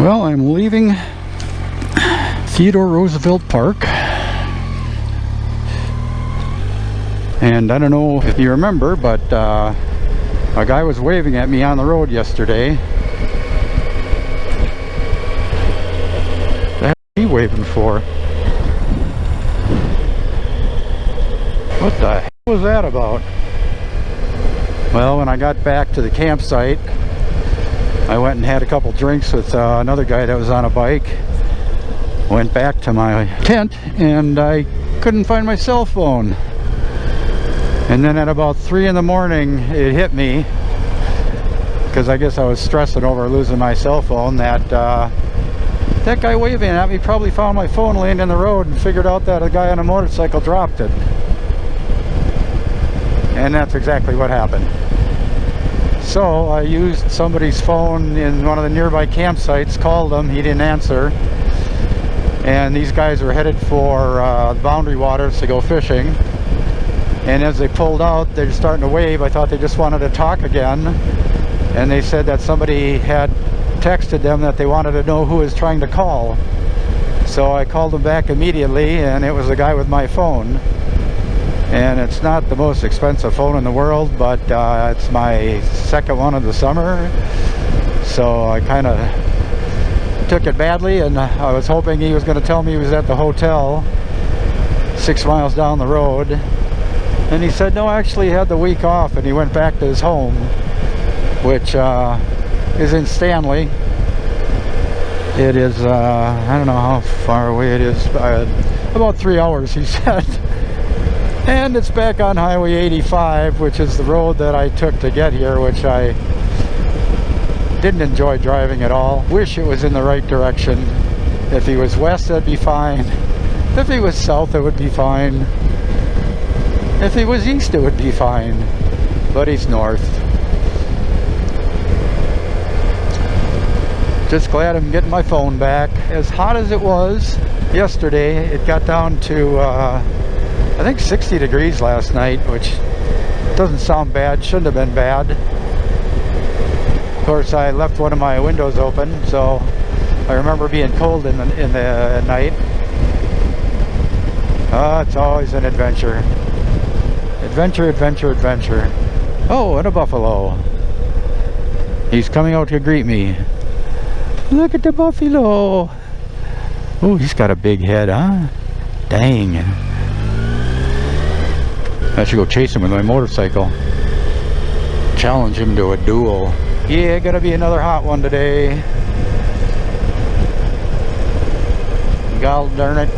Well, I'm leaving Theodor Roosevelt Park, and I don't know if you remember, but a guy was waving at me on the road yesterday. What the heck is he waving for? What the heck was that about? Well, when I got back to the campsite, I went and had a couple drinks with another guy that was on a bike. Went back to my tent and I couldn't find my cell phone. And then at about 3 in the morning it hit me, because I guess I was stressing over losing my cell phone, that that guy waving at me probably found my phone laying in the road and figured out that a guy on a motorcycle dropped it. And that's exactly what happened. So I used somebody's phone in one of the nearby campsites, called him, he didn't answer. And these guys were headed for boundary waters to go fishing. And as they pulled out, they're starting to wave. I thought they just wanted to talk again. And they said that somebody had texted them that they wanted to know who was trying to call. So I called them back immediately, and it was the guy with my phone. And it's not the most expensive phone in the world, but it's my second one of the summer. So I kind of took it badly, and I was hoping he was going to tell me he was at the hotel 6 miles down the road. And he said no, actually he had the week off and he went back to his home, which is in Stanley. It is, I don't know how far away it is, about 3 hours, he said. And it's back on Highway 85, which is the road that I took to get here, which I didn't enjoy driving at all. Wish it was in the right direction. If he was west, that'd be fine. If he was south, it would be fine. If he was east, it would be fine. But he's north. Just glad I'm getting my phone back. As hot as it was yesterday, it got down to I think 60 degrees last night, which doesn't sound bad, shouldn't have been bad. Of course, I left one of my windows open, so I remember being cold in the night. It's always an adventure. Adventure, adventure, adventure. Oh, and a buffalo. He's coming out to greet me. Look at the buffalo. Oh, he's got a big head, huh? Dang. I should go chase him with my motorcycle. Challenge him to a duel. Yeah, gonna be another hot one today. God darn it.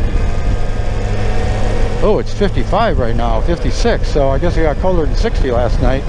Oh, it's 55 right now, 56, so I guess it got colder than 60 last night.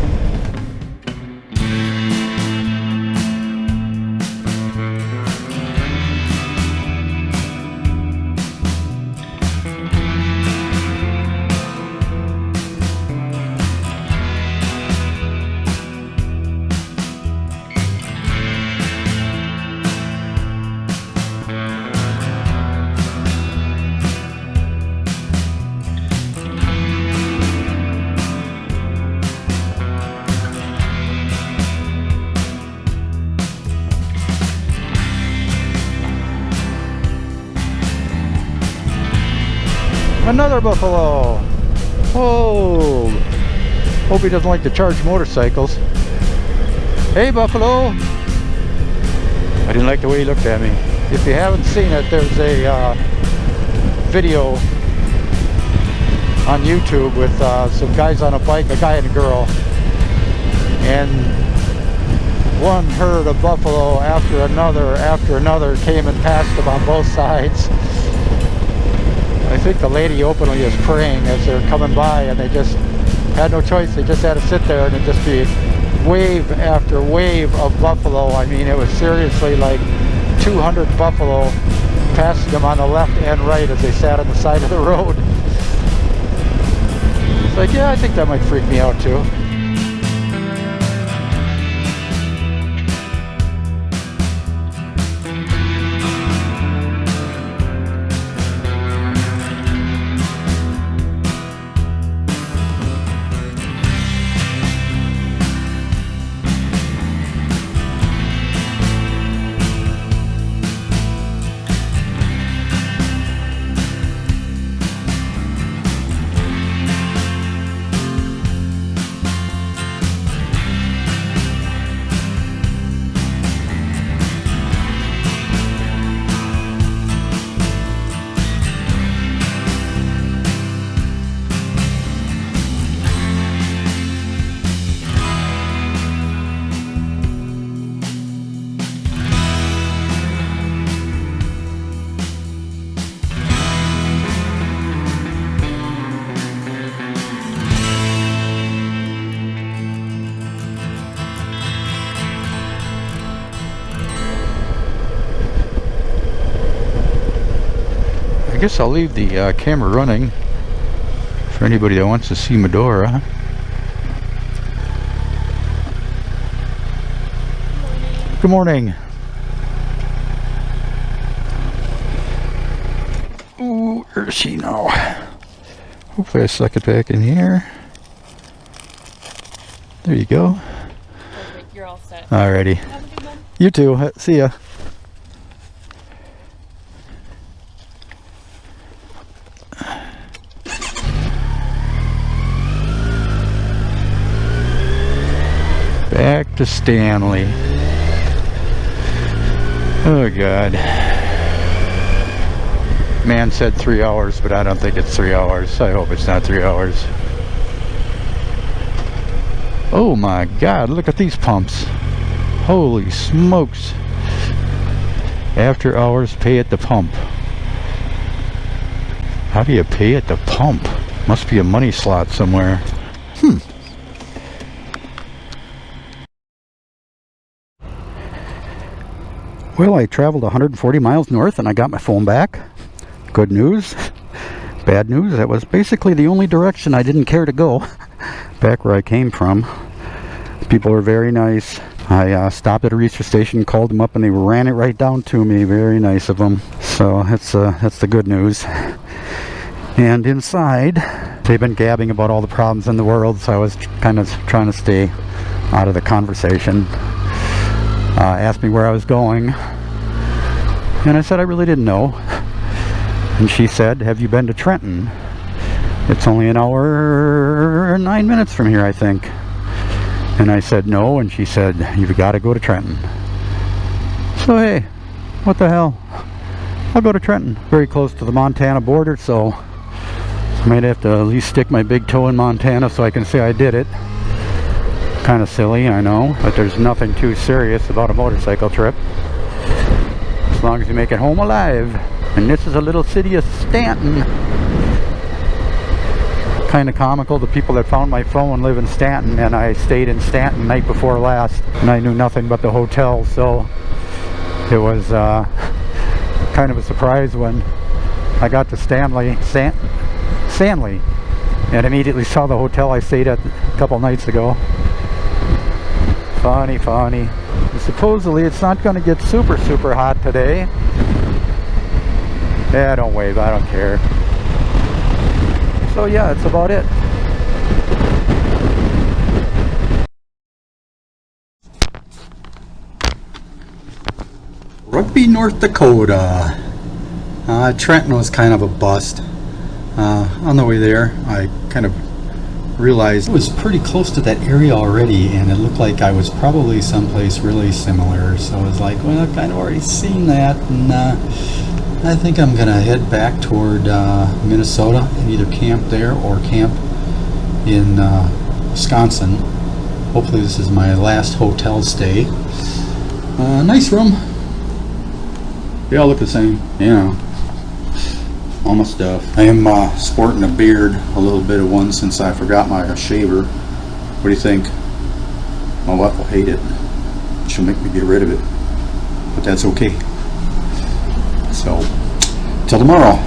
Another buffalo. Whoa. Hope he doesn't like to charge motorcycles. Hey, buffalo. I didn't like the way he looked at me. If you haven't seen it, there's a video on YouTube with some guys on a bike, a guy and a girl. And one herd of buffalo after another came and passed them on both sides. I think the lady openly is praying as they're coming by, and they just had no choice. They just had to sit there and it'd just be wave after wave of buffalo. I mean, it was seriously like 200 buffalo passing them on the left and right as they sat on the side of the road. It's like, yeah, I think that might freak me out too. guess I'll leave the camera running for anybody that wants to see Madora. Good morning. Ooh, where is she now? Hopefully I suck it back in here. There you go. Perfect, you're all set. Alrighty. Have a good one. You too. See ya. Back to Stanley. Oh God. Man said 3 hours, but I don't think it's 3 hours. I hope it's not 3 hours. Oh my God, look at these pumps. Holy smokes. After hours pay at the pump. How do you pay at the pump? Must be a money slot somewhere. Well, I traveled 140 miles north and I got my phone back. Good news. Bad news, that was basically the only direction I didn't care to go. Back where I came from. People were very nice. I stopped at a research station, called them up, and they ran it right down to me. Very nice of them. So that's the good news. And inside, they've been gabbing about all the problems in the world, so I was kind of trying to stay out of the conversation. Asked me where I was going, and I said I really didn't know. And she said, have you been to Trenton? It's only an hour and 9 minutes from here, I think. And I said no, and she said, you've got to go to Trenton. So hey, what the hell? I'll go to Trenton. Very close to the Montana border, so I might have to at least stick my big toe in Montana so I can say I did it. Kind of silly, I know, but there's nothing too serious about a motorcycle trip. As long as you make it home alive. And this is a little city of Stanton. Kind of comical, the people that found my phone live in Stanton, and I stayed in Stanton night before last, and I knew nothing but the hotel, so it was kind of a surprise when I got to Stanley, and immediately saw the hotel I stayed at a couple nights ago. Funny. And supposedly it's not going to get super hot today. Yeah, don't wave, I don't care. So yeah, that's about it. Rugby, North Dakota. Trenton was kind of a bust. On the way there, I kind of realized it was pretty close to that area already, and it looked like I was probably someplace really similar. So I was like, well, I've kind of already seen that, and I think I'm gonna head back toward Minnesota and either camp there or camp in Wisconsin. Hopefully this is my last hotel stay. Nice room. They all look the same, you know. All my stuff. I am sporting a beard, a little bit of one, since I forgot my shaver. What do you think? My wife will hate it. She'll make me get rid of it, but that's okay. So, till tomorrow.